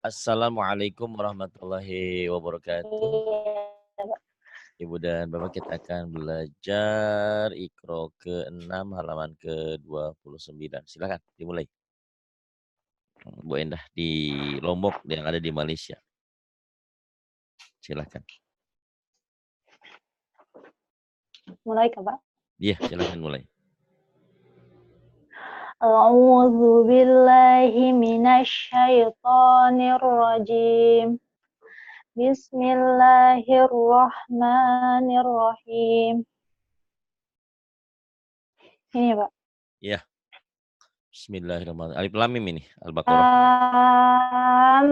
Assalamualaikum warahmatullahi wabarakatuh. Iya, Pak. Ibu dan Bapak, kita akan belajar Iqra ke-6 halaman ke-29. Silakan dimulai. Bu Endah di Lombok yang ada di Malaysia. Silakan. Mulai Kak, Pak. Iya, silakan mulai. A'udzu billahi minasyaitonir rajim. Bismillahirrahmanirrahim. Ini, Pak. Iya. Bismillahirrahmanirrahim. Alif Lam Mim ini Al-Baqarah. Lam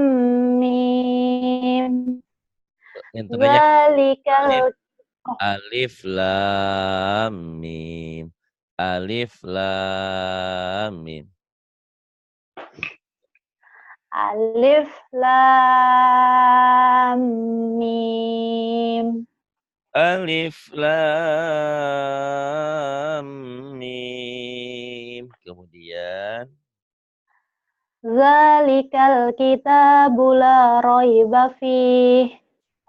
mim. Yang terbanyak alif. Zalikal Alif Lam Mim. Alif Lam Mim. Alif Lam Mim. Alif Lam Mim. Kemudian Zalikal kitabu la raiba fih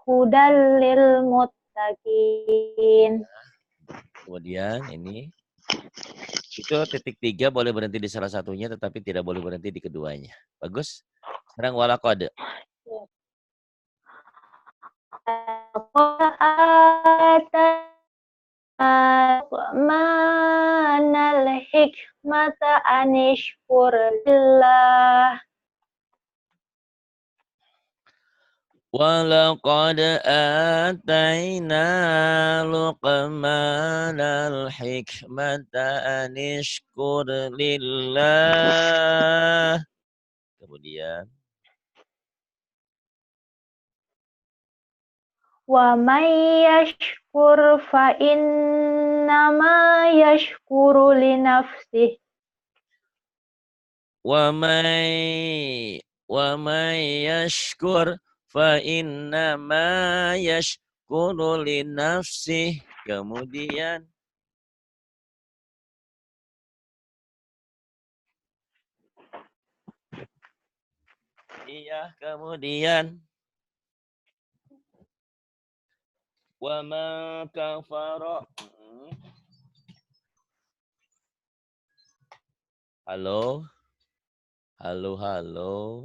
hudal lil muttaqin. ini itu titik 3 boleh berhenti di salah satunya tetapi tidak boleh berhenti di keduanya. Bagus. Sekarang walaqad. Manal hikmata anishkur lillah. Walaqad atayna Luqmanal hikmata anishkur lillah. Kemudian Wa may yashkur fa innama yashkuru li nafsih. wa may yashkur fa inna ma yashkuru li nafsih. Kemudian wa ma kafara. Halo,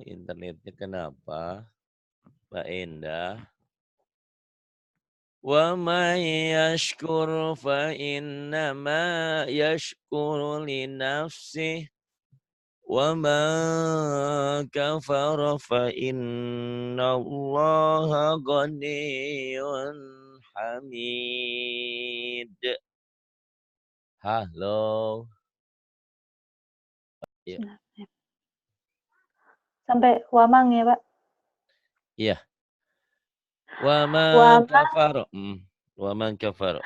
internetnya kenapa, Mbak Endah? Wa may yashkur fa inna ma yashkuru li nafsih. Wa ma kafara fa inna Allaha ghaniyyun hamid. Halo. Ya. Sampai wamang ya, Pak. Iya. Wa ma kafara. Wa man kafara.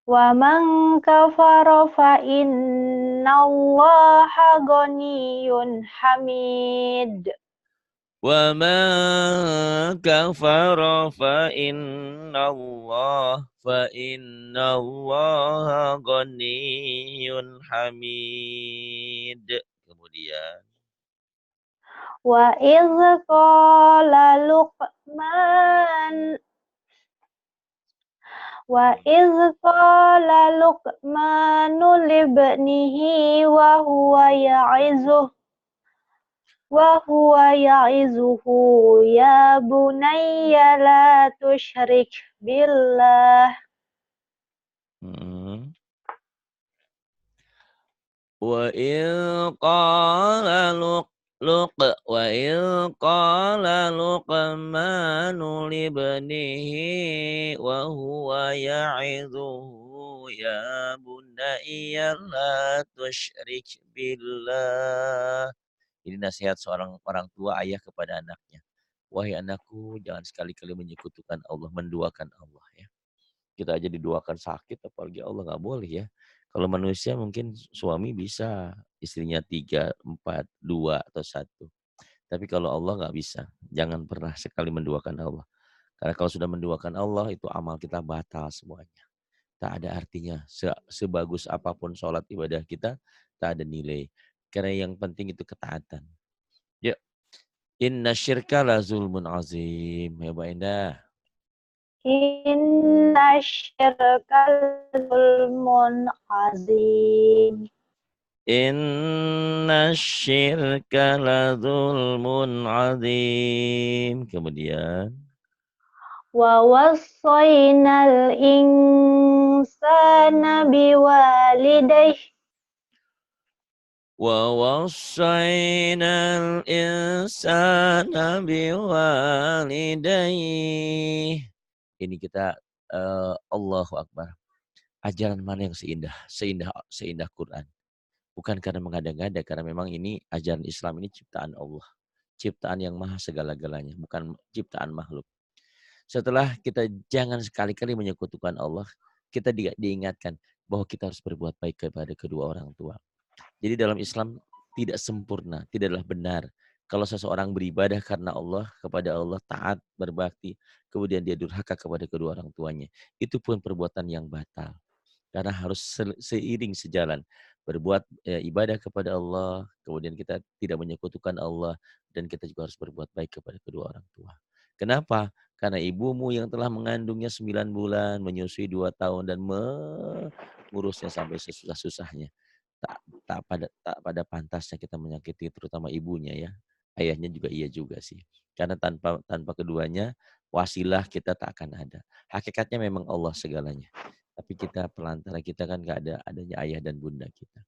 Wa man kafara fa innallaha ghaniyyun hamid. Wa ma kafara fa innallaha ghaniyyun hamid. Kemudian Wa idz qala Luqman libnihi wa huwa ya'izuhu ya bunayya la tusyrik billah. Wa in qala Luqmanu libnihi wa huwa ya'idhuhu ya bunayya la tusyrik billah. Ini nasihat seorang orang tua ayah kepada anaknya. Wahai anakku, jangan sekali-kali menyekutukan Allah, menduakan Allah ya. Kita aja diduakan sakit, apalagi Allah, nggak boleh ya. Kalau manusia mungkin suami bisa, istrinya 3, 4, 2, atau 1. Tapi kalau Allah nggak bisa. Jangan pernah sekali menduakan Allah. Karena kalau sudah menduakan Allah, itu amal kita batal semuanya. Tak ada artinya. Sebagus apapun sholat ibadah kita, tak ada nilai. Karena yang penting itu ketaatan. Ya, Inna syirka la zulmun azim. Ya Mbak Indah. Inna syirka zulmun azim. Inna syirka la zulmun azim. Kemudian. Wa wassaynal insana biwalidayhi. Wa wassaynal insana biwalidayhi. Ini kita Allahu Akbar. Ajaran mana yang seindah Quran. Bukan karena mengada-ngada, karena memang ini ajaran Islam ini ciptaan Allah. Ciptaan yang maha segala-galanya, bukan ciptaan makhluk. Setelah kita jangan sekali-kali menyekutukan Allah, kita diingatkan bahwa kita harus berbuat baik kepada kedua orang tua. Jadi dalam Islam tidak sempurna, tidaklah benar. Kalau seseorang beribadah karena Allah, kepada Allah, taat, berbakti, kemudian dia durhaka kepada kedua orang tuanya. Itu pun perbuatan yang batal. Karena harus seiring sejalan. Berbuat ibadah kepada Allah, kemudian kita tidak menyekutukan Allah, dan kita juga harus berbuat baik kepada kedua orang tua. Kenapa? Karena ibumu yang telah mengandungnya 9 bulan, menyusui 2 tahun, dan mengurusnya sampai sesusah-susahnya. Tak pada pantasnya kita menyakiti terutama ibunya ya. Ayahnya juga iya juga sih. Karena tanpa keduanya, wasilah kita tak akan ada. Hakikatnya memang Allah segalanya. Tapi kita pelantara kita kan gak ada adanya ayah dan bunda kita.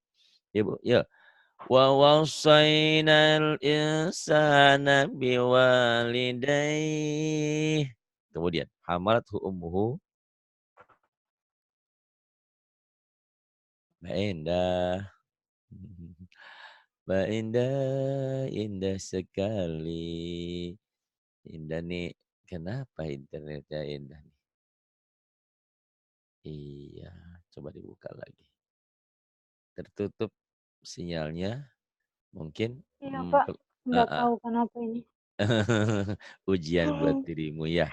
Ya Bu, ya. Wa wasainal insana biwalidayhi. Kemudian hamalathu ummuhu. Mbak Endah. Mbak Indah, indah sekali. Indah nih, kenapa internetnya Indah nih? Iya, coba dibuka lagi. Tertutup sinyalnya, mungkin. Iya, Pak. Nggak Ah, tahu kenapa ini. ujian buat dirimu ya.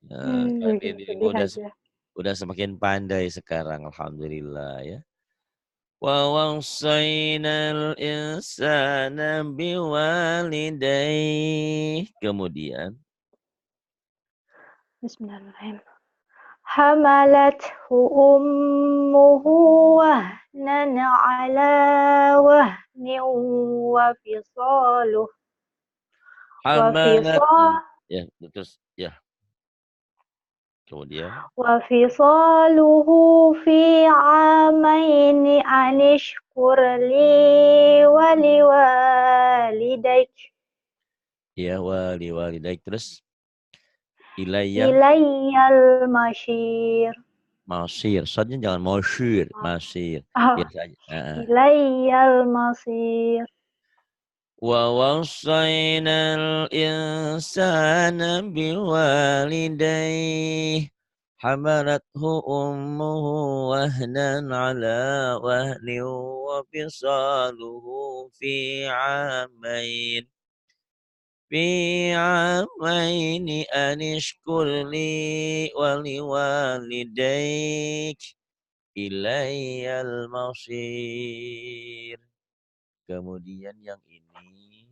Bikin Dirimu sedih aja. udah semakin pandai sekarang, alhamdulillah ya. Wa wasainal insana biwalidayhi. Kemudian Bismillahirrahmanirrahim. Hamalathu ummuhu wahnan ala wahnin wa fisaluh wa hamalat. fisal Ya, terus ya. Kemudian wa fisaluhu fi amaini anishkur li wa liwalidayk ya wali walidaik, terus ilayal ilayyal masyir. masir. Soalnya jangan masyir, masir. Ah, Biasa aja. ilayyal masir. Wa wasainal insana biwalidayhi hamalathu ummuhu wahnan ala wahnin wa fisaluhu fi amaini anishkur li wa liwalidayk ilayyal masir. Kemudian yang ini,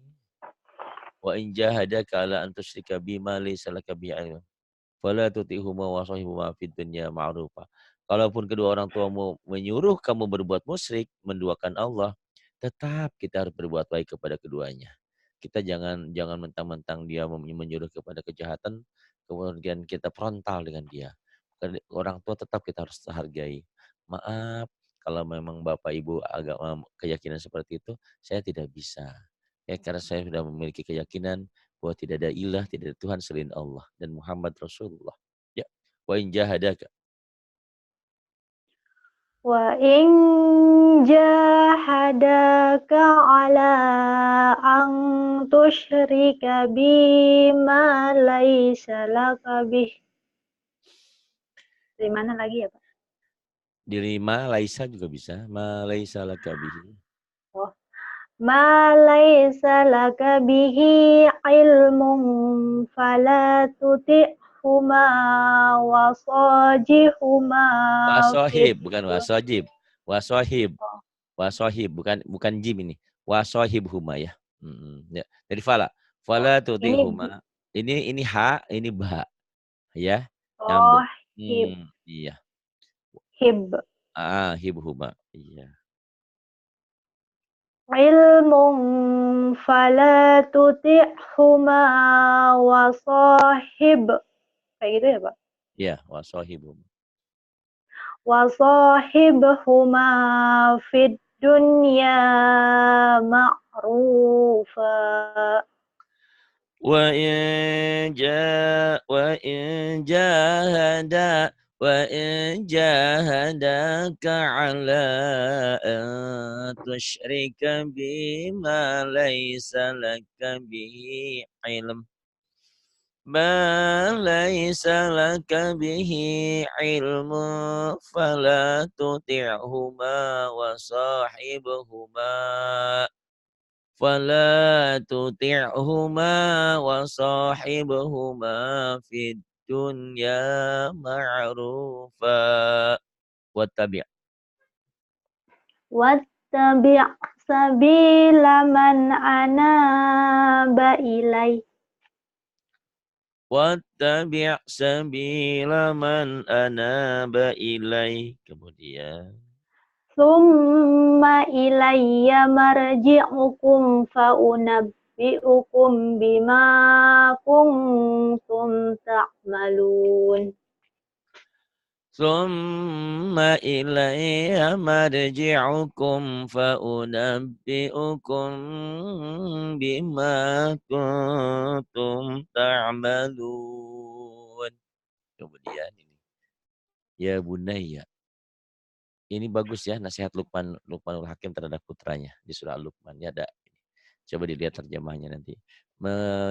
wa in jahadaka ala an tusyrika bima laysa laka bihi ilm fala tuti'huma wa sahibhuma fid dunya ma'rufa. Kalaupun kedua orang tuamu menyuruh kamu berbuat musyrik, menduakan Allah, tetap kita harus berbuat baik kepada keduanya. Kita jangan mentang-mentang dia menyuruh kepada kejahatan, kemudian kita frontal dengan dia. Orang tua tetap kita harus hargai. Maaf, kalau memang Bapak Ibu agama keyakinan seperti itu, saya tidak bisa. Ya, karena saya sudah memiliki keyakinan bahwa tidak ada ilah, tidak ada Tuhan selain Allah dan Muhammad Rasulullah. Ya, wa in jahadaka. Wa in jahadaka ala an tusyrika bima laysa laka bih. Dari mana lagi ya, Pak? Diri ma laisa juga bisa. Ma laisa laka bihi. Oh. Ma laysa laka bihi ilmun fala tuti'huma wa sajihuma Wasohib, fid bukan wasojib. Wasohib. Wasohib, bukan jim ini. Wasohib huma ya. Ya. Dari fala. Fala Ini tutihuma. Ini ha, ini ba, ya. oh Nyambung. hib Iya. hib. Hibhuma. Iya. Ilmun fala tuti'huma wa sahib. Kayak gitu ya, Pak? Iya, wa sahibhuma. Wa sahibhuma fid dunya ma'rufa. وإن جاهداك على أن تشرك بما ليس لك به علم فلا تطعهما وصاحبهما في الدنيا معروفا واتبع Wattabi' sabila man anaba ilai. sabila man anaba ilai. Kemudian Summa ilayya marji'ukum fa'unabbi'ukum bima kuntum ta'malun. Summa ilayya marji'ukum fa'unabbi'ukum bima kuntum ta'malun. Kemudian ini. Ya bunayya. Ini bagus ya nasihat Luqmanul Hakim terhadap putranya di surah Luqman. Ya ada. Coba dilihat terjemahnya nanti.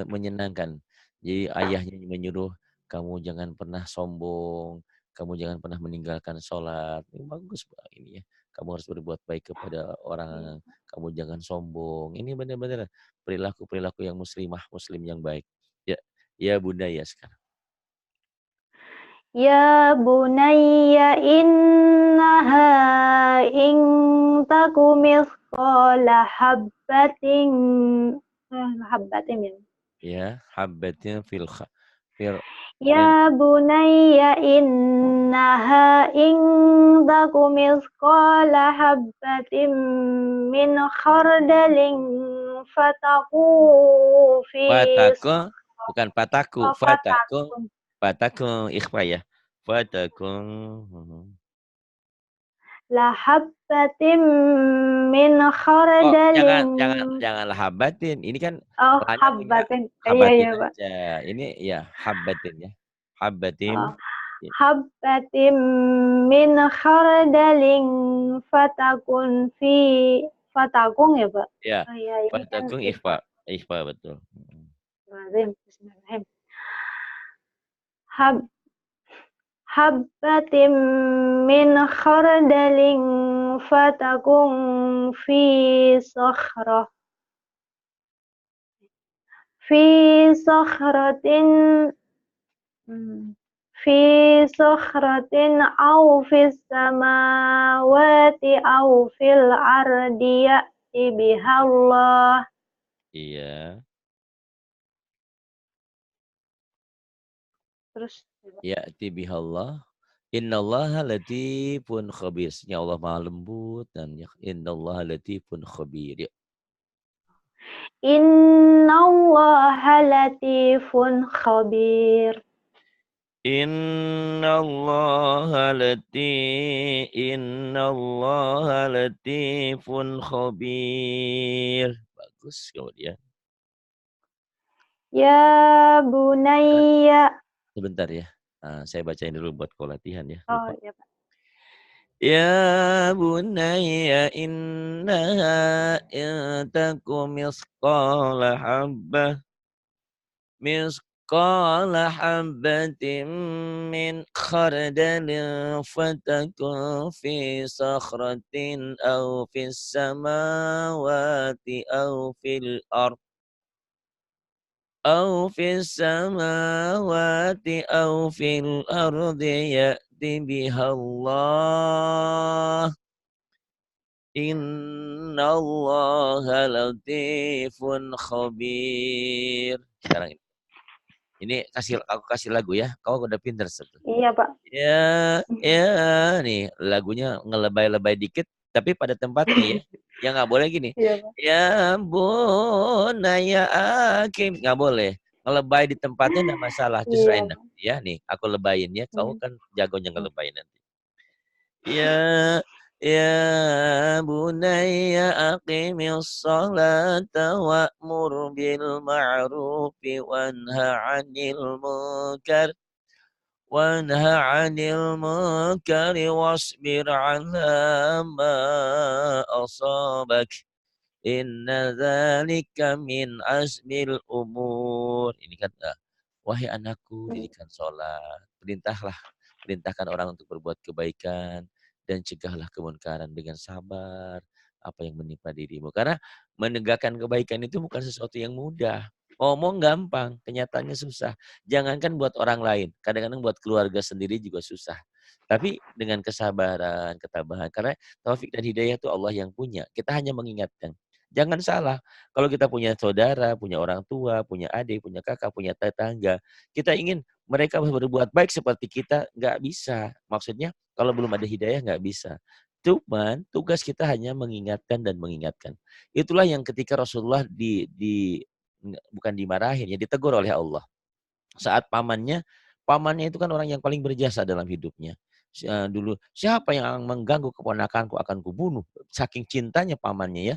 Menyenangkan. Jadi ayahnya menyuruh kamu jangan pernah sombong, kamu jangan pernah meninggalkan sholat. Ini bagus Pak ini ya. Kamu harus berbuat baik kepada orang, kamu jangan sombong. Ini benar-benar perilaku-perilaku yang muslim yang baik. Ya, ya bunda ya sekarang. Ya bunayya innaha in taku misqala habbatin ya. Ya, habbatin fil min Ya bunayya innaha in taku misqala habbatin min khardalin fataku fi fataku, bukan pataku, fataku fataku ikhfa ya. Fataku. la habbatin min Oh, khardalin. janganlah habatin. Ini kan Oh, Qurannya punya habbatin. Iya, habatin iya, Pak. aja. Ini ya habatin ya. Habatin. Oh, habbatin min khardalin fatakun fi fatakun ya, Pak? Ya, Oh iya, ini kan fatakun ikhfa. ikhfa. Ikhfa betul. Bismillahirrahmanirrahim. Hab habbatin min khardalin fatakun fi sakhrah fi sakhratin fi sakhratin aw fis samawati aw fil ardi ya'ti bihallah. Iya. Terus Ya tibihallah. Innallaha latifun khabir. Ya Allah Maha lembut dan ya innallaha latifun khabir. Ya. innallaha latifun khabir. Innallaha latifun khabir. Bagus kemudian. Ya Kan bunayya. sebentar ya. Saya bacain dulu buat kau latihan ya. Oh Lupa. ya, Pak. Ya bunayya innaha in takum misqala habbah habbatin min khardalin fatakun fi sakhratin aw fis samawati أو في الأرض يأتي بها الله Innallaha latifun khabir. Sekarang ini aku kasih lagu ya. Kau udah pinter sebetulnya. Iya, Pak. Ya, ya, nih lagunya ngelebay-lebay dikit, tapi pada tempatnya ya. Ya nggak boleh gini. Iya, Pak. Ya bunaya akim, nggak boleh. Ngelebay di tempatnya nggak masalah, justru Iya, enak. Pak. Ya nih, aku lebayin ya. Kau Hmm. kan jagonya ngelebayin nanti. Ya, ya bunaya aqimis salata wa'mur bil ma'rufi wanha 'anil munkar. وانهى عن المنكر واصبر على ما أصابك إن ذلك من عزم الأمور. Ini kan wahai anakku, dirikan sholat, perintahkan orang untuk berbuat kebaikan dan cegahlah kemunkaran dengan sabar apa yang menimpa dirimu. Karena menegakkan kebaikan itu bukan sesuatu yang mudah. Ngomong gampang, kenyataannya susah. Jangankan buat orang lain, kadang-kadang buat keluarga sendiri juga susah. Tapi dengan kesabaran, ketabahan, karena taufik dan hidayah itu Allah yang punya. Kita hanya mengingatkan. Jangan salah, kalau kita punya saudara, punya orang tua, punya adik, punya kakak, punya tetangga, kita ingin mereka berbuat baik seperti kita, nggak bisa. Maksudnya kalau belum ada hidayah nggak bisa. Cuman tugas kita hanya mengingatkan dan mengingatkan. Itulah yang ketika Rasulullah bukan dimarahin, ya ditegur oleh Allah. Saat pamannya itu kan orang yang paling berjasa dalam hidupnya. Dulu, siapa yang mengganggu keponakanku akan kubunuh. Saking cintanya pamannya ya,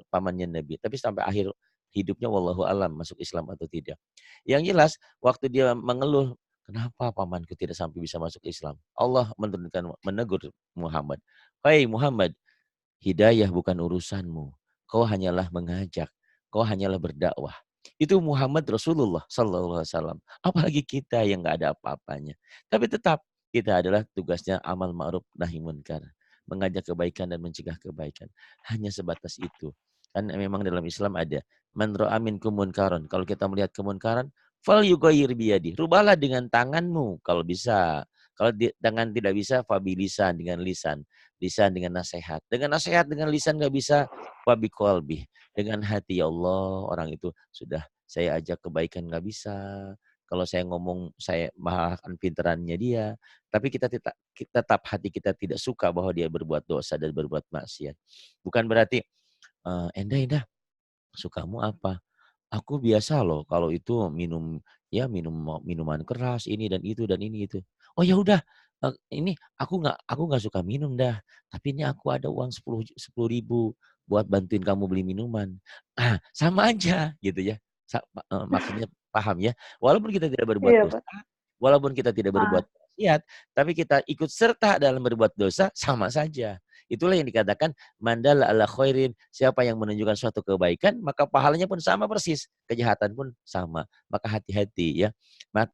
pamannya Nabi. Tapi sampai akhir hidupnya wallahu alam masuk Islam atau tidak. Yang jelas waktu dia mengeluh, kenapa pamanku tidak sampai bisa masuk Islam? Allah menegur Muhammad. Hai Muhammad, hidayah bukan urusanmu. Kau hanyalah mengajak. Kau hanyalah berdakwah. Itu Muhammad Rasulullah Sallallahu Alaihi Wasallam. Apalagi kita yang nggak ada apa-apanya. Tapi tetap kita adalah tugasnya amal ma'ruf nahi munkar. Mengajak kebaikan dan mencegah kebaikan. Hanya sebatas itu. Kan memang dalam Islam ada man ra'a minkum munkaron. Kalau kita melihat kemunkaran, fal yughayyir biyadi. Rubahlah dengan tanganmu kalau bisa. Kalau dengan tidak bisa, fabilisan dengan lisan. Lisan dengan nasihat. Dengan nasihat, dengan lisan nggak bisa, wabi kolbi. Dengan hati, ya Allah, orang itu sudah saya ajak kebaikan nggak bisa. Kalau saya ngomong, saya maafkan pinterannya dia. Tapi tetap hati kita tidak suka bahwa dia berbuat dosa dan berbuat maksiat. Bukan berarti, Endah, sukamu apa? Aku biasa loh kalau itu minum minuman keras ini dan itu dan ini itu. Oh ya udah, ini aku nggak suka minum dah. Tapi ini aku ada uang 10.000 buat bantuin kamu beli minuman. Ah, sama aja gitu ya. Maksudnya paham ya. Walaupun kita tidak berbuat Iya, dosa, Pak. walaupun kita tidak berbuat Ah, maksiat, tapi kita ikut serta dalam berbuat dosa, sama saja. Itulah yang dikatakan mandala ala khairin, siapa yang menunjukkan suatu kebaikan, maka pahalanya pun sama persis, kejahatan pun sama. Maka hati-hati ya.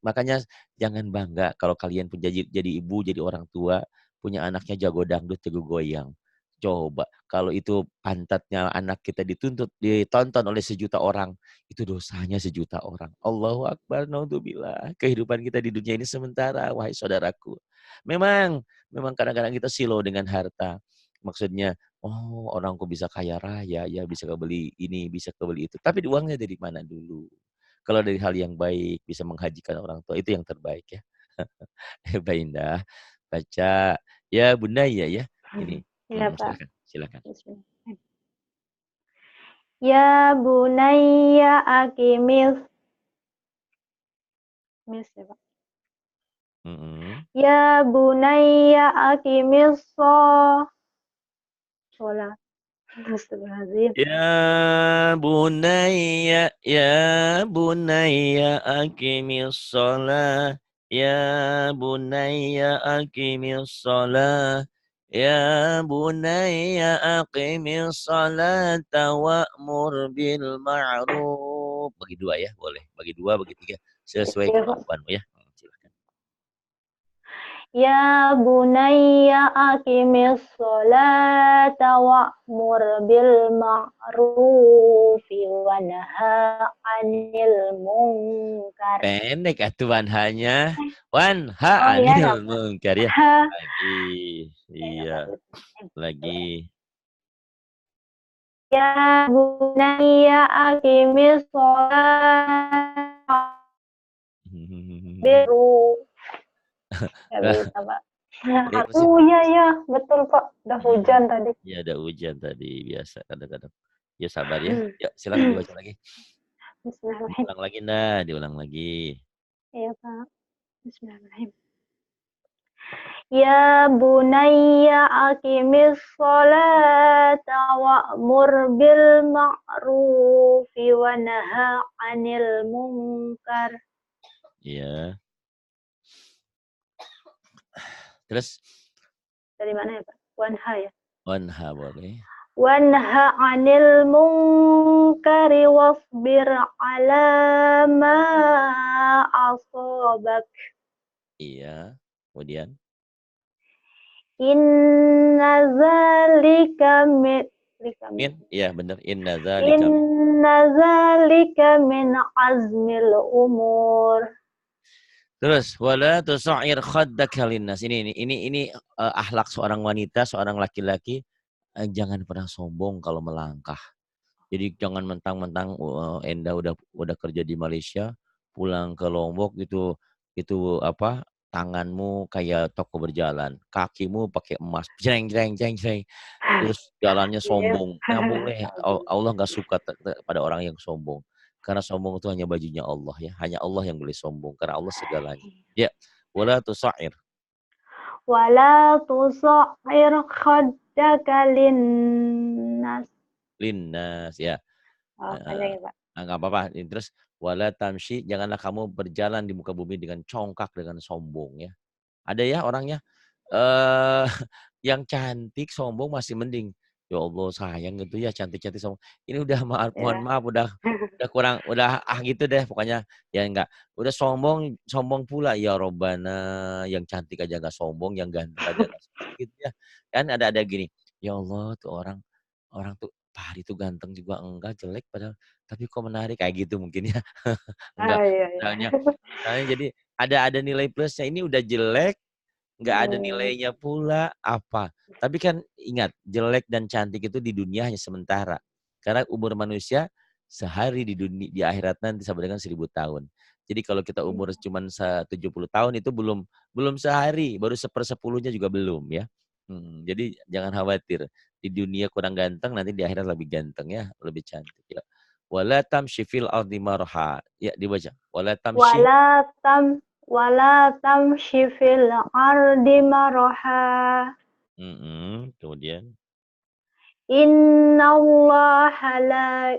Makanya jangan bangga kalau kalian pun jadi ibu, jadi orang tua, punya anaknya jago dangdut, jago goyang. Coba kalau itu pantatnya anak kita ditonton oleh 1.000.000 orang, itu dosanya 1.000.000 orang. Allahu Akbar, naudzubillah. Kehidupan kita di dunia ini sementara, wahai saudaraku. Memang kadang-kadang kita silau dengan harta. Maksudnya, oh orang kok bisa kaya raya, ya bisa kebeli ini, bisa kebeli itu. Tapi uangnya dari mana dulu? Kalau dari hal yang baik, bisa menghajikan orang tua, itu yang terbaik ya. Mbak Indah, baca, ya Bunda ya. Ini, iya, Pak. silakan, silakan. Bismillah. Ya bunayya aqimis ya, Pak. Mm-mm. Ya bunayya aqimis sholat. Astagfirullahaladzim. Ya bunayya aqimis shalah. Ya bunayya aqimis shalah. Ya bunayya aqimis salata wa'mur bil ma'ruf. Bagi dua ya, boleh. Bagi dua, bagi tiga. Sesuai Iya, Pak. kemampuanmu ya. Silakan. Ya bunayya aqimis sholata wa'mur bil ma'rufi wa naha 'anil munkar. Pendek atuan hanya wanha Oh iya anil ya, Pak. munkar ya. Lagi, iya, lagi. Ya bunayya aqimis sholat biru. Nggak bisa, Pak. Masih Oh iya ya, betul Pak. Udah hujan tadi. ya ada hujan tadi biasa kadang-kadang. Ya sabar ya. Ya silakan dibaca lagi. Bismillahirrahmanirrahim. Diulang lagi nah, diulang lagi. Iya Pak. Bismillahirrahmanirrahim. Ya bunayya aqimis sholata wa'mur bil ma'rufi wa naha 'anil munkar. Iya. Terus Dari mana ya Pak? Wanha ya. wanha boleh. Wanha 'anil munkari wasbir 'ala ma asabak. Iya. Kemudian Inna zalika min, iya benar. Inna dzalika. Inna zalika min azmil umur. Terus wala tusair khaddaka linnas. Ini akhlak seorang wanita, seorang laki-laki, jangan pernah sombong kalau melangkah. Jadi jangan mentang-mentang Enda udah kerja di Malaysia, pulang ke Lombok itu apa? Tanganmu kayak toko berjalan, kakimu pakai emas, jreng jreng jreng jreng. Terus jalannya Iya. sombong. Nggak boleh. Allah nggak suka pada orang yang sombong. Karena sombong itu hanya bajunya Allah ya. Hanya Allah yang boleh sombong karena Allah segalanya. Ya, wala tusair Wala tusair khaddaka linnas. linnas ya. Oh, Heeh. panjang ya, Pak. Nggak apa-apa. Terus wala tamshi, janganlah kamu berjalan di muka bumi dengan congkak, dengan sombong ya. Ada ya orangnya eh yang cantik sombong masih mending. Ya Allah sayang gitu ya cantik-cantik sombong. Ini udah mohon Ya. maaf udah kurang udah gitu deh pokoknya ya enggak. Udah sombong sombong pula ya Robbana, yang cantik aja enggak sombong, yang ganteng aja enggak sombong gitu ya. Kan ada gini, ya Allah tuh orang orang tuh Pak Hari tuh ganteng juga enggak, jelek padahal tapi kok menarik kayak gitu mungkin ya. Enggak, Ah, iya, iya. misalnya jadi ada nilai plusnya, ini udah jelek, nggak ada Hmm, nilainya pula, apa. Tapi kan ingat, jelek dan cantik itu di dunia hanya sementara. Karena umur manusia sehari di akhirat nanti sama dengan 1000 tahun. Jadi kalau kita umur cuma 70 tahun itu belum belum sehari, baru sepersepuluhnya juga belum ya. Jadi jangan khawatir. Di dunia kurang ganteng, nanti di akhirat lebih ganteng ya, lebih cantik ya. Wala tamshi fil ardi marha. Ya dibaca. Wala tamshi. wala tam wala tamshi fil ardi maraha. Kemudian. Innallaha la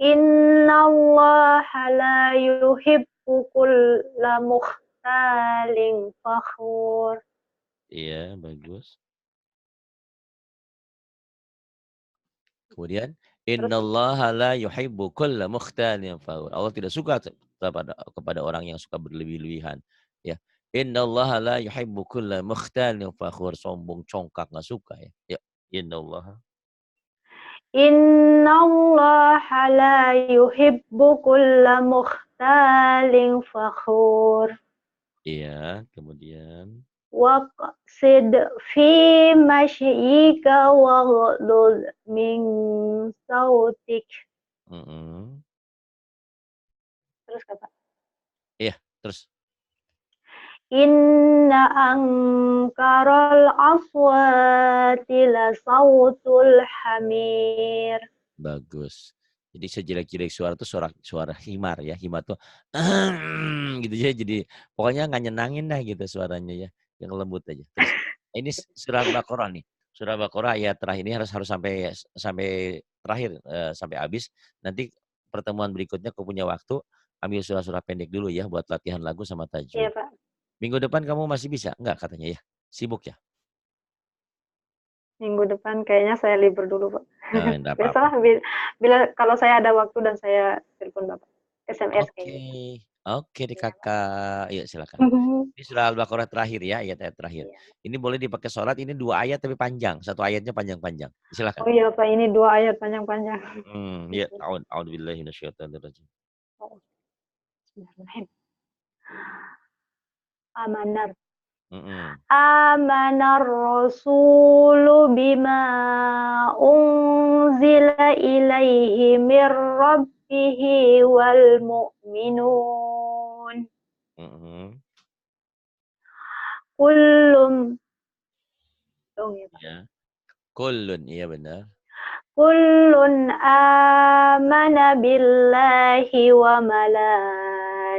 Innallaha la yuhibbu kulla mukhtalin fakhur. Iya, bagus. Kemudian, Terus innallaha la yuhibbu kulla mukhtalin fakhur. Allah tidak suka kepada orang yang suka berlebih-lebihan. Ya. Innallaha la yuhibbu kulla mukhtalin fakhur. Sombong, congkak, nggak suka ya. Ya. Innallaha. Innallaha la yuhibbu kulla mukhtalin fakhur. Iya, kemudian. Waqsid fi mashyika waghlul min sautik. Mm-mm. Terus kata Iya, terus. Inna angkarol aswati la sautul hamir. Bagus. Jadi sejelek-jelek suara tuh suara suara himar ya. Himar tuh gitu ya. Jadi pokoknya nggak nyenangin dah gitu suaranya ya. Yang lembut aja. Terus ini surah Al-Baqarah nih. Surah Al-Baqarah ayat terakhir ini harus sampai sampai terakhir sampai habis. Nanti pertemuan berikutnya aku punya waktu ambil surah-surah pendek dulu ya buat latihan lagu sama Iya tajwid. Pak. Minggu depan kamu masih bisa? Enggak katanya ya. Sibuk ya? Minggu depan kayaknya saya libur dulu Pak. Enggak Besok apa-apa. lah bila kalau saya ada waktu dan saya telepon Bapak. SMS kayak Oke, gitu. oke deh Iya Pak. Kakak. Yuk silakan. Ini surah Al-Baqarah terakhir ya, ayat-ayat terakhir. Iya. Ini boleh dipakai sholat, ini 2 ayat tapi panjang. Satu ayatnya panjang-panjang. Silakan. Oh iya Pak, ini 2 ayat panjang-panjang. Ya, a'udzubillahi minasyaitonirrajim. Oh, bismillahirrahmanirrahim. Amanar. Mhm. Amanar rasulu bima unzila ilaihi mir rabbihi wal mu'minun. Mhm. Kullum dong ya, Pak. Iya. Kullun, iya benar. Kullun amana billahi wa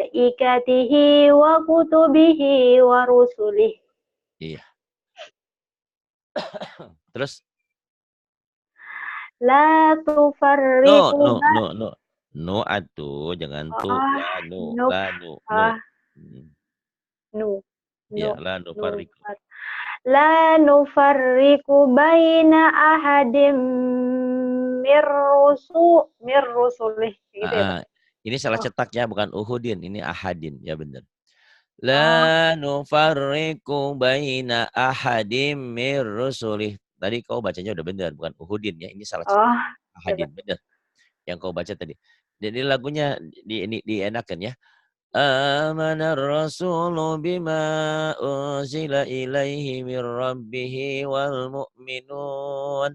malaikatihi wa kutubihi wa rusulihi. Iya. Terus? La No tufarriqu no no no. No atuh, jangan tu, ah, la nu, nuk la nu, nu. ah, Mhm. nu, Iya, nu, la nu nu, farriqu. la nufarriqu baina ahadim mir rusulih gitu ya, Pak? Heeh. Ini salah Oh cetak ya, bukan Uhudin, ini Ahadin, ya bener. oh, La nufarriqu baina ahadim mir rusulih. Tadi kau bacanya udah bener, bukan Uhudin ya, ini salah cetak. oh, ya, Pak. Ahadin, bener. Yang kau baca tadi. Jadi lagunya ini dienakan ya. Amanar rasulu bima unzila ilaihi mir rabbihi wal mu'minun.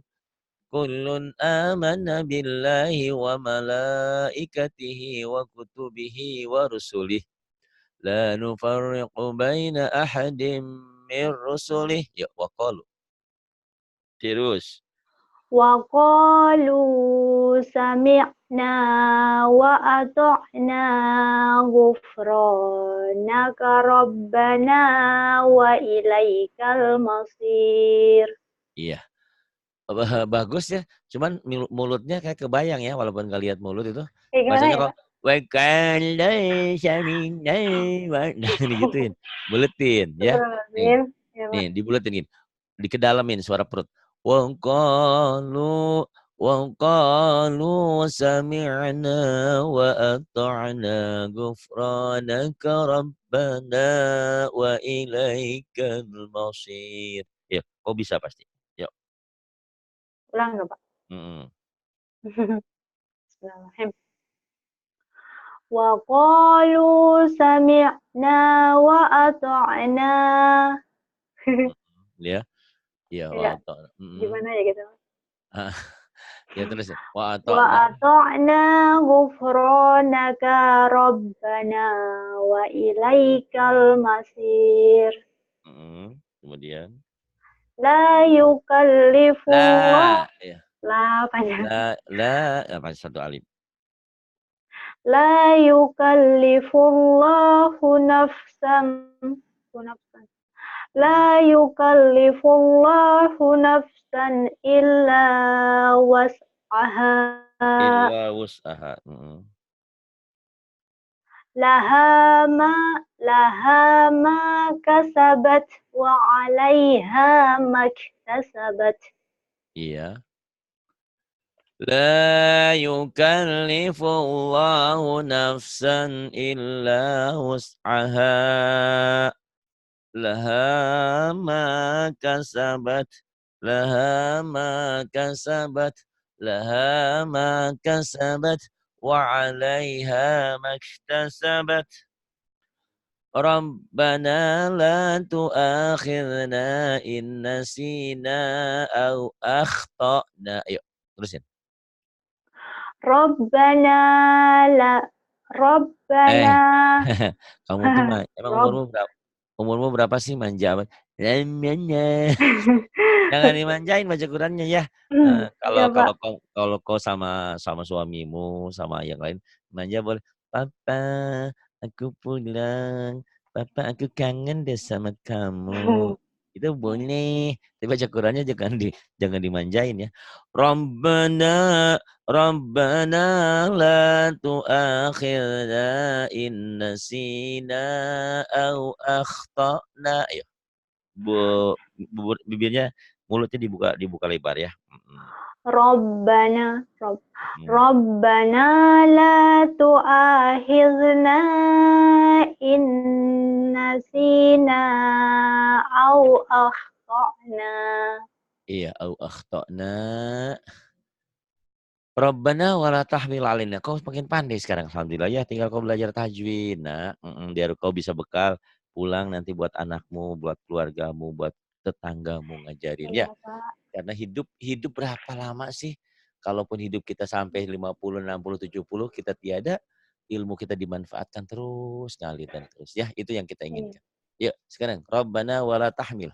Kullun amana billahi wa malaikatihi wa kutubihi wa rusulih. La nufarriqu baina ahadim min rusulih. Ya, wa qalu. Terus. Wa qalu sami'na wa ata'na ghufranaka rabbana wa ilaikal masir. Iya. Bagus ya, cuman mulutnya kayak kebayang ya, walaupun nggak lihat mulut itu. Kayak gimana Bacanya ya, kok, Pak? wa qala sami'na wa nah digituin, buletin ya. Nih, Astagfirullahaladzim. Ya, nih Pak. dibuletin gini, dikedalamin suara perut. Wa qalu sami'na wa ata'na ghufranaka rabbana wa ilaikal masir. Ya, kok bisa pasti. Yuk, Ulang nggak, Pak? mhm. Bismillahirrahmanirrahim. Wa qalu sami'na wa ata'na. Ya, iya wa Ya, ata'na, gimana ya gitu? heeh, ya terus ya, wa Wa ata'na, ata'na ghufranaka rabbana wa ilaikal masir. kemudian La yukallifullah la, ya, la panjang. apa satu alif, La yukallifullahu nafsan nafsan. La yukallifullahu nafsan illa was'aha. illa wus'aha, Laha ma kasabat wa 'alaiha maktasabat. iya. La yukallifullahu nafsan illa wus'aha. Laha ma kasabat, laha ma kasabat, laha ma kasabat, wa 'alaiha maktasabat. Rabbana la tu'akhidna in nasina aw akhtana. Ayo, terusin. Rabbana la Eh, Rabbana kamu tuh emang Rob umurmu berapa sih manja amat? Jangan dimanjain baca Qurannya ya. iya, Kalau Pak. kalau kau kalau kau sama sama suamimu, sama yang lain, manja boleh. Papa, aku pulang. Papa, aku kangen deh sama kamu. Itu boleh. Tapi baca Qurannya jangan dimanjain ya. Rabbana Rabbana la tu'akhirna in nasina au akhtana. Bu bibirnya, mulutnya dibuka dibuka lebar ya, Rabbana mhm. Rabbana la tu'akhidna in nasina au akhtana. Iya, au akhtana. Rabbana wa la tahmil alaina. Kau makin pandai sekarang alhamdulillah ya, tinggal kau belajar tajwid, Nak, biar kau bisa bekal pulang nanti buat anakmu, buat keluargamu, buat tetanggamu ngajarin ya. Iya, Pak. Karena hidup hidup berapa lama sih? Kalaupun hidup kita sampai 50, 60, 70 kita tiada, ilmu kita dimanfaatkan terus ngalir dan terus ya, itu yang kita Iya. inginkan. Yuk, sekarang Rabbana wala tahmil.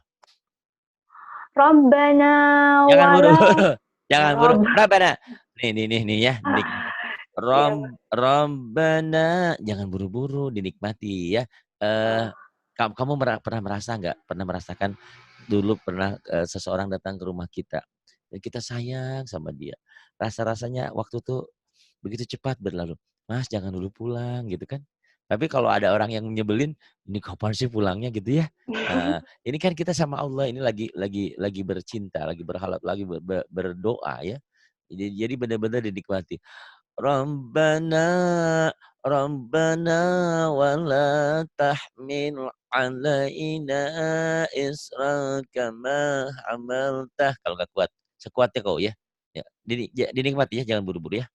Rabbana Jangan buru, wala jangan buru. Rabb Rabbana. Nih ya, dinikmati. iya, Pak. Rabbana, jangan buru-buru, dinikmati ya. Eh, Oh, kamu pernah merasa nggak? Pernah merasakan dulu pernah seseorang datang ke rumah kita dan kita sayang sama dia. Rasa-rasanya waktu tuh begitu cepat berlalu. Mas, jangan dulu pulang gitu kan. Tapi kalau ada orang yang nyebelin, ini kapan sih pulangnya gitu ya. Ini kan kita sama Allah ini lagi bercinta, lagi berhalap, lagi berdoa ya. Jadi benar-benar dinikmati. Rabbana Rabbana wala tahmil alaina isra kama hamaltah. Kalau nggak kuat, sekuatnya kau ya. Ya, dinikmati ya, jangan buru-buru ya.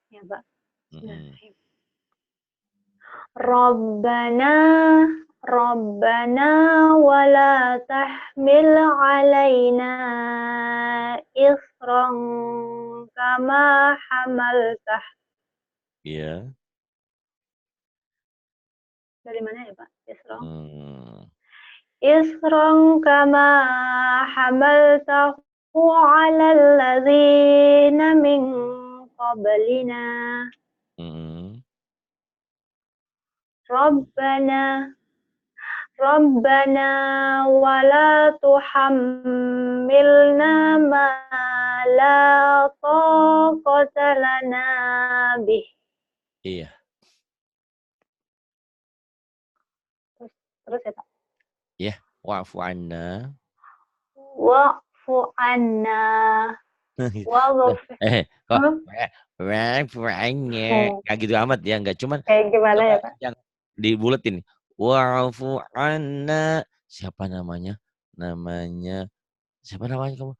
iya, Pak. Mm-mm. Bismillahirrahmanirrahim. Rabbana Rabbana wala tahmil alaina isran kama hamaltah. Iya. Dari mana ya, Pak? Isran. Hmm. Isran kama hamaltahu ala alladzina min qablina. Mm-mm. Rabbana Rabbana wala tuhammilna ma la taqata lana bih. Iya. Terus ya, Pak. Ya, wa'fu anna. Wa'fu anna waghfir. Kok Huh? wa'fu annya. Hmm. Nggak gitu amat ya, nggak cuman Kayak gimana coba ya, Pak? yang dibuletin. Wa'fu anna. Siapa namanya? Namanya siapa namanya kamu?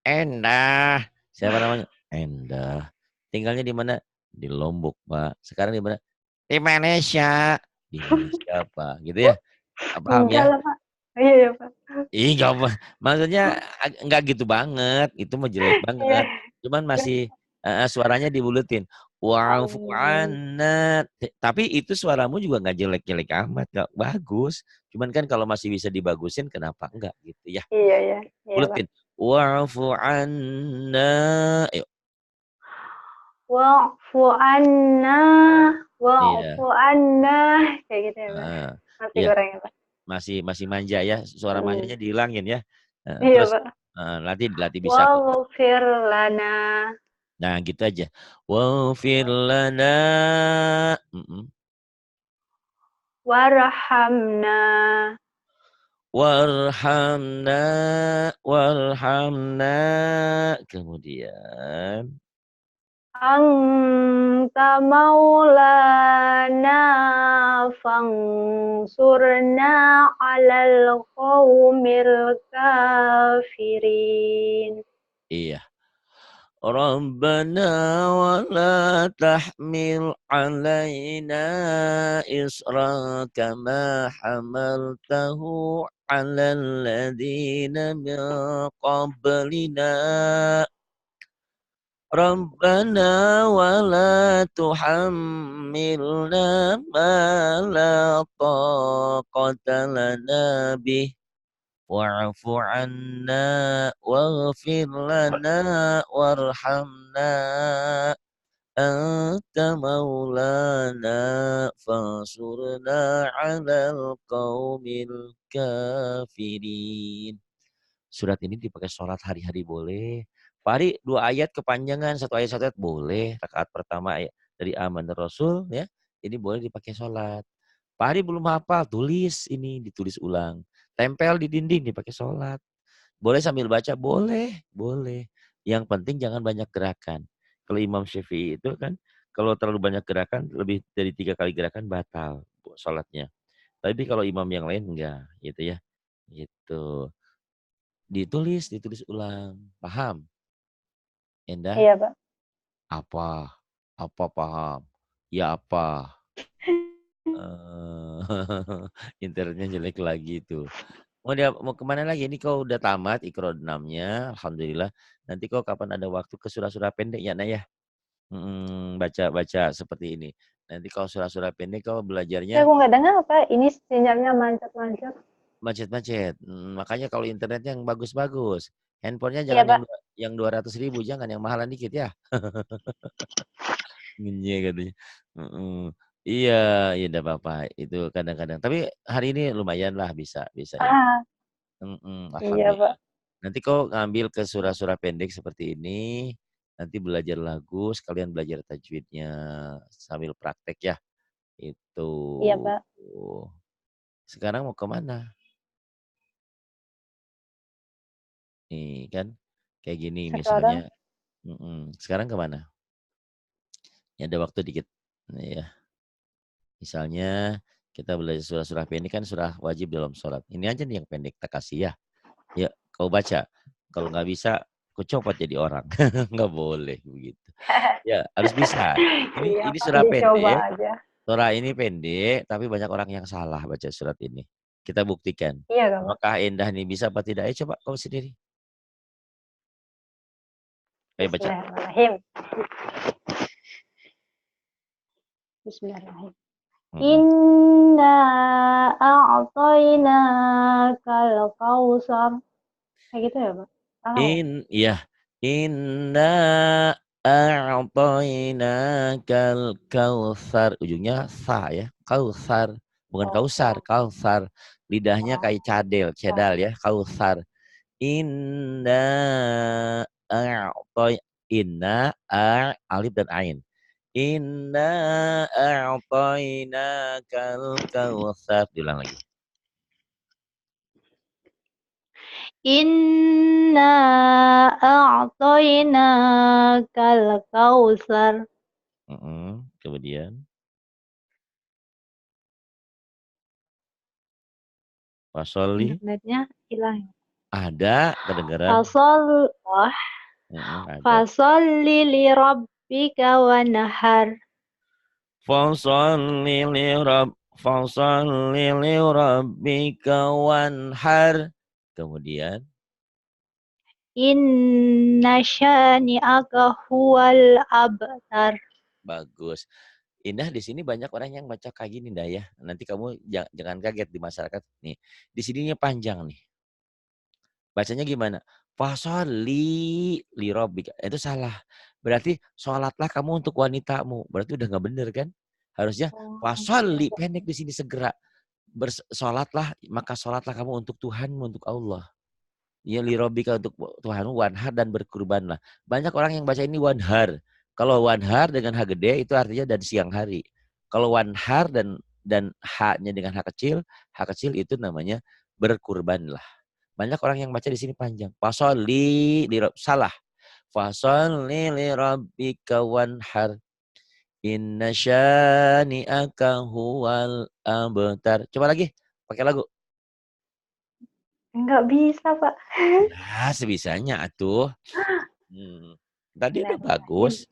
Endah. Siapa namanya? Endah. Tinggalnya di mana? Di Lombok, Pak. Sekarang di mana? Di Malaysia. Di Malaysia, Pak. Gitu ya. Paham Enggak ya? lah, Pak. Iya ya, Pak. Ih, nggak apa. Maksudnya nggak gitu banget. Itu mah jelek Iya. banget. Cuman masih suaranya dibuletin. Wa'fu Um, anna. Tapi itu suaramu juga nggak jelek-jelek amat. Nggak bagus. Cuman kan kalau masih bisa dibagusin, kenapa enggak gitu ya. iya ya, iya, Pak. Buletin. Wa'fu anna. Ayo. Wa'fu anna, Iya. wa'fu anna, kayak gitu ya, Pak. Heeh. Nasi Iya. goreng ya, Pak. Masih manja ya. Suara Hmm. manjanya dihilangin ya. Iya, Terus Pak. nanti dilatih bisa kok. Waghfir lana Nah, gitu aja. Waghfir lana. Mm-mm. warhamna Warhamna. Warhamna. Kemudian. anta maulana fangsurna alal qawmil kafirin. Iya. Rabbana wa la tahmil alaina isra kama hamaltahu ala alladhina min qablina. Rabbana wa la tuhammilna ma la taqata lana bih. Wa'fu anna waghfir lana warhamna anta maulana fansurna 'alal qaumil kafirin. Surat ini dipakai sholat hari-hari boleh. Pak Ari 2 ayat kepanjangan, 1 ayat boleh. Rakaat pertama ayat dari Aman Rasul ya. Ini boleh dipakai sholat. Pak Ari belum hafal, tulis ini, ditulis ulang. Tempel di dinding dipakai sholat. Boleh sambil baca, boleh, boleh. Yang penting jangan banyak gerakan. Kalau Imam Syafi'i itu kan, kalau terlalu banyak gerakan, lebih dari 3 kali gerakan batal sholatnya. Tapi kalau imam yang lain enggak, gitu ya. Gitu. Ditulis ulang. Paham? Endah? Iya, Pak. Apa? Apa paham? Ya apa? Internetnya jelek lagi tuh. Mau kemana lagi? Ini kau udah tamat Iqra 6-nya, alhamdulillah. Nanti kau kapan ada waktu ke surah-surah pendek ya, Nak, ya? Baca-baca seperti ini. Nanti kalau surah-surah pendek kau Ya, belajarnya aku nggak dengar apa, ini sinyalnya manjat-manjat. macet-macet. Makanya kalau internet yang bagus-bagus. Handphonenya Iya, jangan Pak. yang 200.000, jangan yang mahalan dikit ya. Iya katanya. Heeh. Iya, iya enggak apa-apa. Itu kadang-kadang. Tapi hari ini lumayan lah bisa ini. Ah, iya, Alhamdulillah. Pak. Nanti kau ngambil ke surah-surah pendek seperti ini, nanti belajar lagu, sekalian belajar tajwidnya sambil praktek ya. Itu. Iya, Pak. Sekarang mau ke mana? Nih kan, kayak gini Sekarang misalnya. Sekarang ke mana? Ya ada waktu dikit. Nah, ya. Misalnya kita belajar surah-surah pendek kan surah wajib dalam sholat. Ini aja nih yang pendek tak kasih ya. Ya, kau baca. Kalau nggak bisa, kau copot jadi orang. Nggak boleh begitu. Ya, harus bisa. Ini iya, ini Pak. surah Dicoba pendek. aja. Surah ini pendek, tapi banyak orang yang salah baca surat ini. Kita buktikan. Iya, kan, Pak? Apakah Endah nih bisa apa tidak? Coba kau sendiri. Ayo baca. Bismillahirrahmanirrahim. Bismillahirrahmanirrahim. Mm-mm. Inna a'tainakal kausar. Kayak gitu ya, Pak? Salah ya? Ya. Inna a'tainakal kautsar. Ujungnya sa ya. Kautsar. Bukan Oh, kausar, kautsar. Lidahnya oh, kayak cadel, Pak. cedal ya, kausar. Inna a'toy inna alif dan ain. Inna a'tainakal kautsar. Diulang lagi. Inna a'tainakal kausar. Kemudian Wasoli Internetnya hilang. ada kedengaran. Fasol, oh, Ada. fasolli li rabbika wanhar. Fasalli li rabb fasalli li rabbika wanhar. Kemudian Inna syani'aka huwal abtar. bagus. Indah di sini banyak orang yang baca kayak gini dah ya. Nanti kamu jangan kaget di masyarakat nih. Di sininya panjang nih. Bacanya gimana? Fasoli li rabbika. Itu salah. Berarti sholatlah kamu untuk wanitamu. Berarti udah nggak bener kan? Harusnya Oh, iya, fasoli Pak. pendek di sini segera. Bersolatlah, maka sholatlah kamu untuk Tuhanmu, untuk Allah. Ya li rabbika untuk Tuhanmu wanhar dan berkurbanlah. Banyak orang yang baca ini wanhar. Kalau wanhar dengan H gede itu artinya dan siang hari. Kalau wanhar dan H-nya dengan H kecil itu namanya berkurbanlah. Banyak orang yang baca di sini panjang. Salah. Fasolli li rabbika wanhar. Inna syani'aka huwal abtar. Coba lagi, pakai lagu. Nggak bisa, Pak. Ya, sebisanya atuh. Hmm. Tadi udah Bismillahirrahmanirrahim. bagus.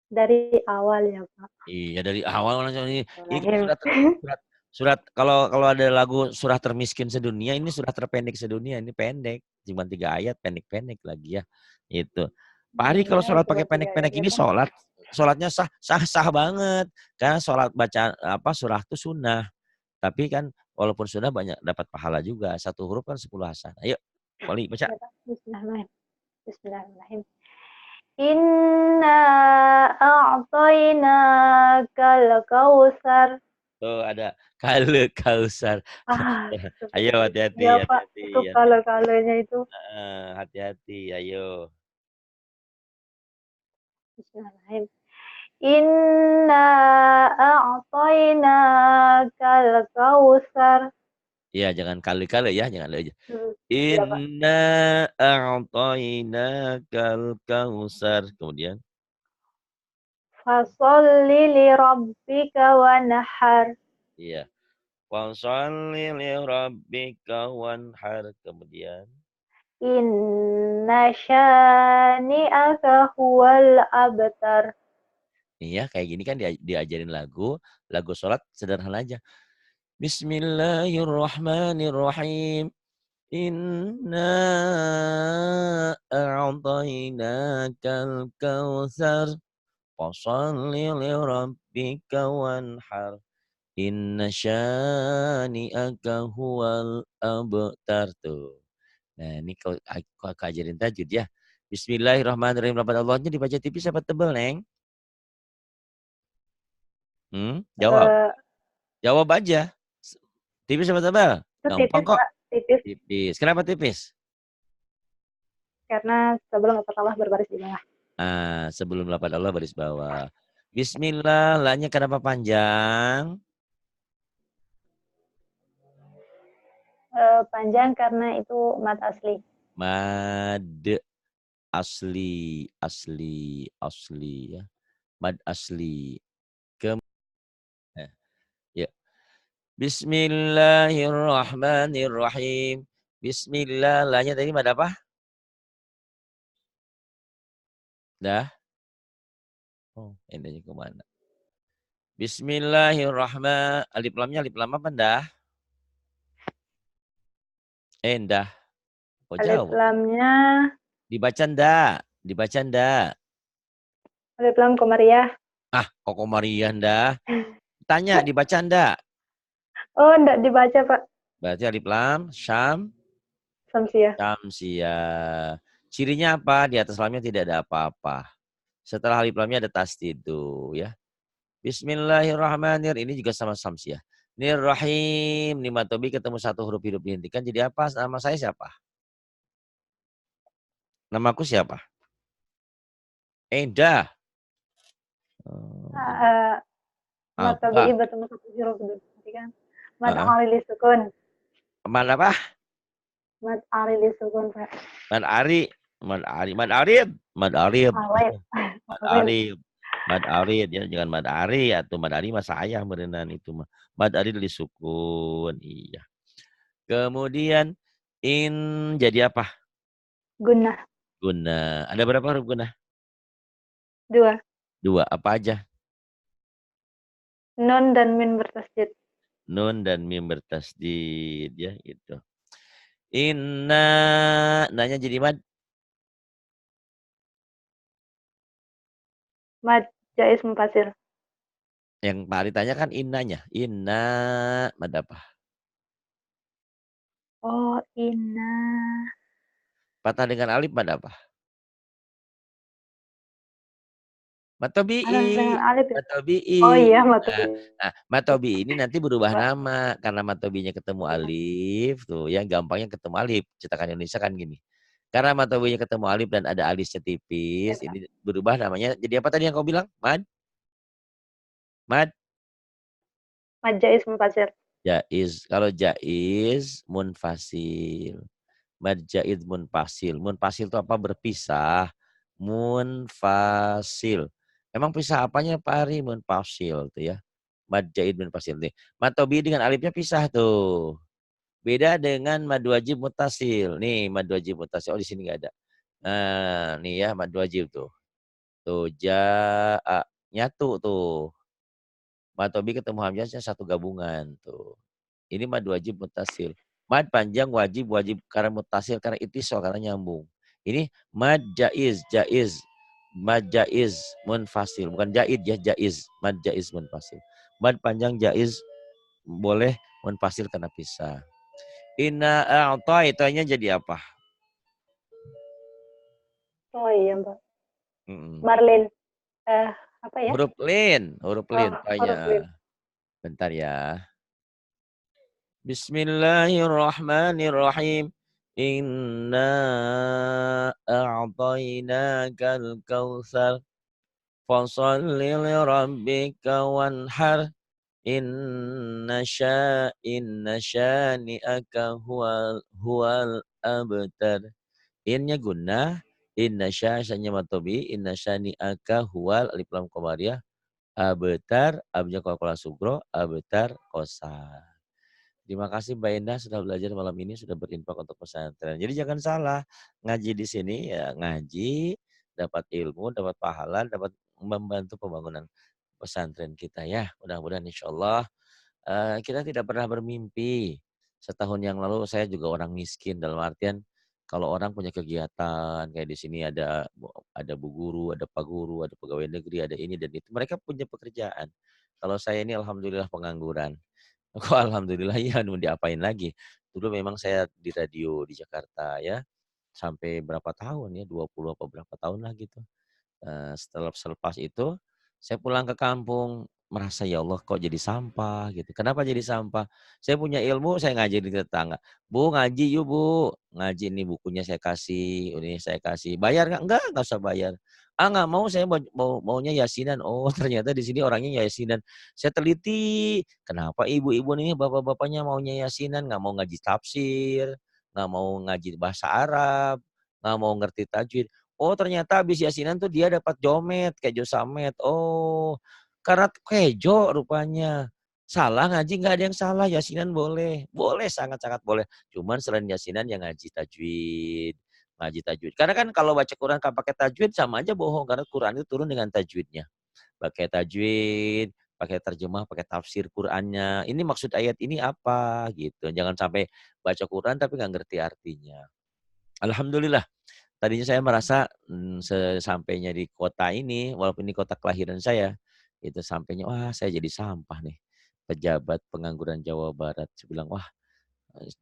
Dari awal ya, Pak. Iya, dari awal langsung ini kan Bismillahirrahmanirrahim. surat surat kalau ada lagu surah termiskin sedunia, ini surah terpendek sedunia, ini pendek. Cuma 3 ayat, pendek-pendek lagi ya. Itu. Pak Ari kalau Iya, sholat cuma pakai 3 ayat pendek-pendek ya, ini Pak. sholatnya sah banget. Karena sholat baca apa surah itu sunnah. Tapi kan walaupun sunnah banyak dapat pahala juga. Satu huruf kan 10 hasanah. Ayo, Wali baca. Ya, Pak. Bismillahirrahmanirrahim. Bismillahirrahmanirrahim. Inna a'tainakal kausar. Tuh ada kale kausar. Ah, Ayo seperti hati-hati, ya, Pak. hati-hati, Itu hati-hati. kalau-kalonya itu. Hati-hati, ayo. Bismillahirrahmanirrahim. Inna a'tainakal kausar. Iya, jangan kali-kali ya, jangan aja. Iya, Pak. Inna a'tainakal kausar. Kemudian, Fasolli li rabbika wanhar. iya. Fasholli li rabbika wanhar. Kemudian, Inna syani'aka huwal abtar. Iya, kayak gini kan diajarin lagu sholat sederhana aja. Bismillahirrahmanirrahim. Inna a'tainakal kautsar fasholli lirabbika wanhar. Inna syani'aka huwal abtar tuh. Nah, ini kau ajarin tajwid ya. Bismillahirrahmanirrahim. Lafaz Allahnya dibaca tipis apa tebel, Neng? Jawab. Eee, Jawab aja. Tipis apa tebal? itu Gampang tipis, kok. Pak, tipis Tipis. Kenapa tipis? karena sebelum Allah berbaris di bawah. Sebelum lafaz Allah baris bawah. Bismillah, lahnya kenapa panjang? Panjang karena itu mad asli. Mad asli ya. Mad asli. Eh, ya. Bismillahirrahmanirrahim. Bismillah, lahnya tadi mad apa? Dah. Oh, endahnya kemana? Bismillahirrahmanirrahim. Alif lam apa dah? Endah. Kok Alif jawab? lamnya Dibaca ndak? Dibaca ndak? alif lam komariah. Kok Maria ndah? Tanya, dibaca ndak? Oh, enggak dibaca, Pak. Berarti alif lam, syam, Samsiah. syamsiah. Cirinya apa? Di atas lamnya tidak ada apa-apa. Setelah alif lamnya ada tasdid tuh ya. Bismillahirrahmanirrahim. Ini juga sama samsiah. Nirrahim. Nih matobi ketemu satu huruf hidup dihentikan. Jadi apa? Nama saya siapa? Namaku siapa? Endah. Oh, Eee, mad apa? tabi'i bertemu satu huruf berarti kan mad Heeh. alil sukun. Mana apa? Mad alil sukun, Pak. Mad Ari. Mad Ari. Mad Arif. Mad Arif. Alif. Mad Alif. Arif. Mad Arid ya, jangan Mad Ari atau Mad Ari mah sayang berenang itu mah. Mad Ari dari sukun, iya. Kemudian in jadi apa? Gunnah. Guna. Ada berapa huruf guna? 2. Dua. Apa aja? Nun dan min bertasydid. Nun dan mim bertasdid ya itu. Inna nanya jadi mad Mad jaiz munfasil. yang Pak Ari tanya kan innanya. Inna mad apa? Oh, inna. Patah dengan alif mad apa? Mad Ada dengan tabi'i. alif ya? Mad Oh tabi'i. iya, mad Nah, tabi'i. Mad tabi'i ini nanti berubah Pak. nama karena mad tabi'inya ketemu Iya. alif tuh yang gampangnya ketemu alif. Cetakan Indonesia kan gini. Karena mad tabi'inya ketemu alif dan ada alisnya Iya, tipis, Pak. ini berubah namanya jadi apa tadi yang kau bilang? Mad Mad jaiz munfasil. jaiz. Kalau jaiz munfasil. Mad jaiz munfasil. Munfasil itu apa? Berpisah. Munfasil. Emang pisah apanya Pak Ari? Munfasil tuh ya. Mad jaiz munfasil nih. Mad tabi'i dengan alifnya pisah tuh. Beda dengan mad wajib mutasil. Nih mad wajib mutasil. Oh di sini nggak ada. Nah, nih ya mad wajib tuh. Tuh ja'a nyatu tuh. Mad tabi'i ketemu hamzahnya satu gabungan tuh. Ini mad wajib mutasil. Mad panjang wajib karena mutasil karena itisol karena nyambung. Ini mad jaiz. Mad jaiz munfasil, bukan jaid ya, jaiz. Mad jaiz munfasil. Mad panjang jaiz boleh munfasil karena pisah. Inna a'taitanya jadi apa? Oh iya, Mbak. Mm-mm. Marlin. Eh, apa ya? Huruf Oh, lin huruf tanya. lin. Bentar ya. Bismillahirrahmanirrahim. Inna a'tainakal kautsar fasholli lirabbika wanhar. Inna syani'aka huwal abtar. Innya gunnah, inna syanya matobi, inna syani'aka huwal alif lam qamariyah, abtar, abnya qalqalah sugro, abtar qasar. Terima kasih Mbak Endah sudah belajar malam ini, sudah berinfak untuk pesantren. Jadi jangan salah, ngaji di sini ya ngaji, dapat ilmu, dapat pahala, dapat membantu pembangunan pesantren kita ya. Mudah-mudahan insyaallah, kita tidak pernah bermimpi. Setahun yang lalu saya juga orang miskin, dalam artian kalau orang punya kegiatan, kayak di sini ada bu guru, ada pak guru, ada pegawai negeri, ada ini dan itu, mereka punya pekerjaan. Kalau saya ini alhamdulillah pengangguran. Kok alhamdulillah ya, mau diapain lagi. Dulu memang saya di radio di Jakarta ya, sampai berapa tahun ya, 20 apa berapa tahun lah gitu. Selepas itu, saya pulang ke kampung, merasa, "Ya Allah kok jadi sampah?" Gitu. Kenapa jadi sampah? Saya punya ilmu, saya ngajarin ke tetangga, "Bu, ngaji yuk Bu." Ngaji nih bukunya saya kasih, ini saya kasih. "Bayar nggak?" Nggak usah bayar." "Ah, nggak mau, saya maunya Yasinan." Oh, ternyata di sini orangnya Yasinan. Saya teliti, kenapa ibu-ibu ini, bapak-bapaknya maunya Yasinan, nggak mau ngaji tafsir, nggak mau ngaji bahasa Arab, nggak mau ngerti tajwid. Oh, ternyata habis Yasinan tuh dia dapat jomet, kejo samet. Oh, karena kejo rupanya. Salah ngaji nggak ada yang salah, Yasinan boleh. Boleh, sangat-sangat boleh. Cuman selain Yasinan yang ngaji tajwid, ngaji tajwid. Karena kan kalau baca Quran nggak pakai tajwid sama aja bohong, karena Quran itu turun dengan tajwidnya. Pakai tajwid, pakai terjemah, pakai tafsir Qurannya. Ini maksud ayat ini apa gitu. Jangan sampai baca Quran tapi nggak ngerti artinya. Alhamdulillah. Tadinya saya merasa, sesampainya di kota ini, walaupun ini kota kelahiran saya, itu sampainya, wah saya jadi sampah nih, pejabat pengangguran Jawa Barat. Saya bilang, "Wah,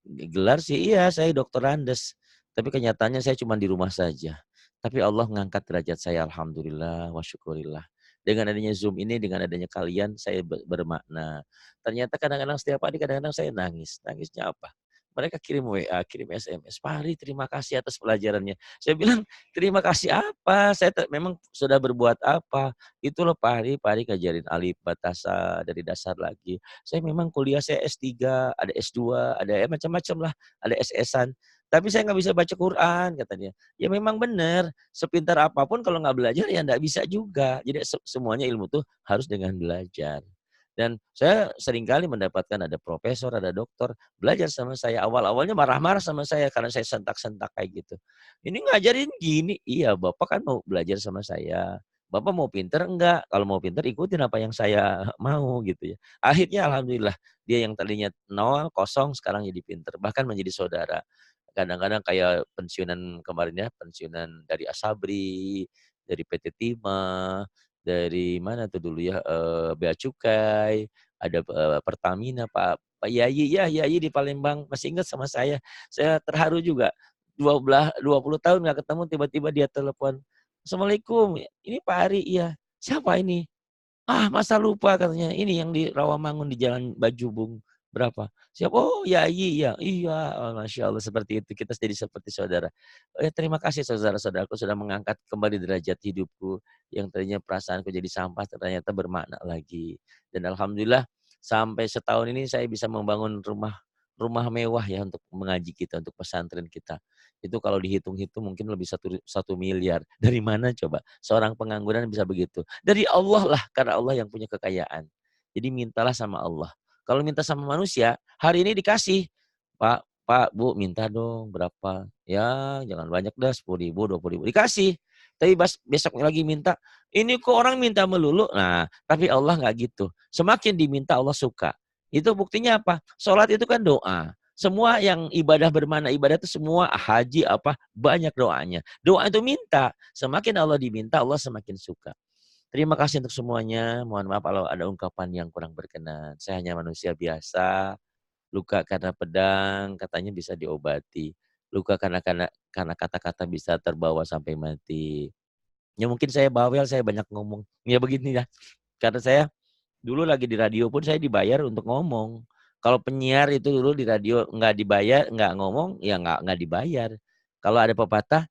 gelar sih iya saya doktor Andes, tapi kenyataannya saya cuma di rumah saja." Tapi Allah mengangkat derajat saya alhamdulillah wa syukurillah. Dengan adanya Zoom ini, dengan adanya kalian saya bermakna. Ternyata kadang-kadang setiap hari kadang-kadang saya nangis. Nangisnya apa? Mereka kirim WA, kirim SMS, "Pak Hari terima kasih atas pelajarannya." Saya bilang, "Terima kasih apa? Saya memang sudah berbuat apa? Itu loh Pak Hari ngajarin alif, batasa dari dasar lagi. Saya memang kuliah saya S3, ada S2, ada ya macam-macam lah, ada SS-an. Tapi saya nggak bisa baca Quran," kata dia. Ya memang benar, sepintar apapun kalau nggak belajar ya nggak bisa juga. Jadi semuanya ilmu tuh harus dengan belajar. Dan saya seringkali mendapatkan ada profesor, ada doktor, belajar sama saya. Awal-awalnya marah-marah sama saya karena saya sentak-sentak kayak gitu. "Ini ngajarin gini." "Iya, Bapak kan mau belajar sama saya. Bapak mau pinter enggak? Kalau mau pinter ikutin apa yang saya mau," gitu ya. Akhirnya alhamdulillah dia yang tadinya nol, kosong, sekarang jadi pinter, bahkan menjadi saudara. Kadang-kadang kayak pensiunan kemarin ya, pensiunan dari Asabri, dari PT Timah, dari mana tuh dulu ya, Bea Cukai, ada, Pertamina, Pak Yayi, ya Yayi di Palembang masih ingat sama saya. Saya terharu juga, 20 tahun nggak ketemu tiba-tiba dia telepon, "Assalamualaikum, ini Pak Ari." "Iya." "Siapa ini?" "Ah, masa lupa," katanya, "ini yang di Rawamangun di Jalan Bajubung berapa?" "Siapa?" "Oh, Yayi ya." "Iya." Oh, masya Allah seperti itu, kita jadi seperti saudara. Terima kasih saudara-saudaraku sudah mengangkat kembali derajat hidupku, yang tadinya perasaanku jadi sampah ternyata bermakna lagi. Dan alhamdulillah sampai setahun ini saya bisa membangun rumah rumah mewah ya untuk mengaji kita, untuk pesantren kita. Itu kalau dihitung-hitung mungkin lebih satu miliar. Dari mana coba seorang pengangguran bisa begitu? Dari Allah lah, karena Allah yang punya kekayaan. Jadi mintalah sama Allah. Kalau minta sama manusia, hari ini dikasih. Pak, Bu, minta dong berapa? Ya, jangan banyak dah, 10.000, 20.000. Dikasih. Tapi besok lagi minta, ini kok orang minta melulu. Nah, tapi Allah nggak gitu. Semakin diminta Allah suka. Itu buktinya apa? Sholat itu kan doa. Semua yang ibadah bermana ibadah itu semua haji apa banyak doanya. Doa itu minta. Semakin Allah diminta, Allah semakin suka. Terima kasih untuk semuanya. Mohon maaf kalau ada ungkapan yang kurang berkenan. Saya hanya manusia biasa. Luka karena pedang katanya bisa diobati. Luka karena kata-kata bisa terbawa sampai mati. Ya mungkin saya bawel, saya banyak ngomong. Ya begini ya. Karena saya dulu lagi di radio pun saya dibayar untuk ngomong. Kalau penyiar itu dulu di radio nggak dibayar, nggak ngomong, ya nggak dibayar. Kalau ada pepatah,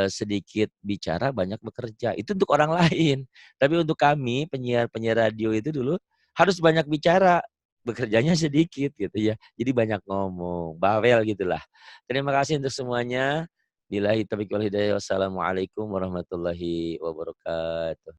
sedikit bicara banyak bekerja, itu untuk orang lain. Tapi untuk kami penyiar-penyiar radio itu dulu harus banyak bicara, bekerjanya sedikit gitu ya. Jadi banyak ngomong, bawel gitulah. Terima kasih untuk semuanya. Billahi taufiq wal hidayah. Wassalamualaikum warahmatullahi wabarakatuh.